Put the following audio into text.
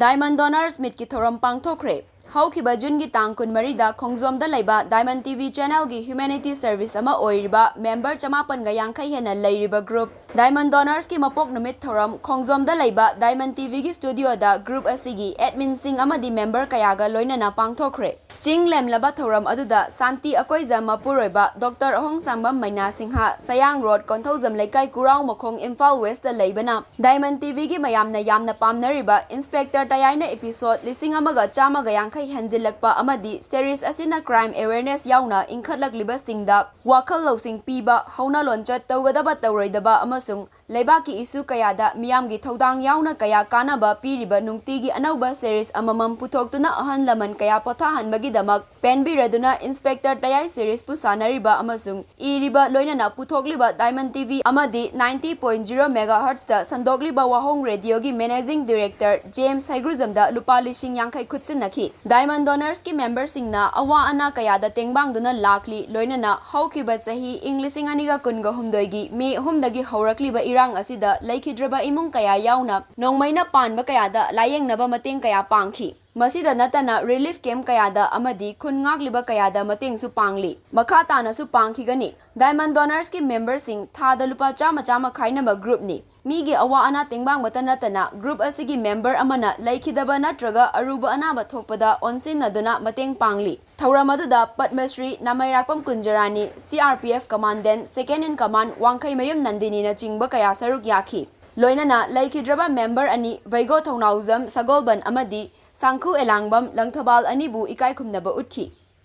Diamond Donors Meet ki Thouram Pangthokhre. Haukiba Jun gi tang kun marida Khongjom da laiba Diamond TV channel gi Humanity Service ama oiriba member chamapan ga yangkai hena lairiba group Diamond Donors ki mapok numit Thouram Khongjom da laiba Diamond TV gi studio da group asigi admin sing amadi member kayaga loinana Pangthokhre. Ching lem laba Thouram aduda Santi akoiza mapuroiba Dr. Ahong Sambam Maina Singha Sayang Road Konthozam Laikai Kurau Mokong Imphal West da laibana Diamond TV gi yamna pamnariba Inspector Tayaina episode lising amaga chamaga yangkai Henjilakpa amadi series asina crime awareness yauna inkhatlakliba singda wakhal losing piba hauna lonchat tawgadaba tawroidaba amasung leibaki isu kayada miyamgi thodang yauna kaya kanaba piriba nungtigi anauba series amamam puthoktuna ahan laman kaya pothahan magidamak penbiraduna Inspector Tayai series pusanariba amasung iriba loinana puthokliba Diamond TV amadi 90.0 MHz da sandogliba wahong radio gi managing director James Haigruzamda lupa lishing yangkai khutsinaki Diamond Donors ki member singna awa ana kayada tengbang duna lakli loinana haukiba chahi Englishing aniga kunga humdoi gi me humdagi haurakliba irang asida laikhidraba imung kaya yauna nongmaina panba kayada layengnaba mateng kaya pangki Masida natana relief camp kayada amadi khun ngagliba kayada mateng su pangli makha tana su pangkhigani Diamond Donors ki member sing thada lupa chama khainaba group ni Migi awa ana tengbang matana group asigi member amana laikhidaba natraga aruba anaba thokpada onsin naduna mateng pangli Thouram aduda Padmasri Namairakpam Kunjarani CRPF commandant second in command Wangkai Mayum Nandini na chingba kaya saruk yaki loinana laikhidraba member ani Vaigo Thongnauzam Sagolban amadi Sangku Elangbam Langthabal anibu ikai khumnaba utki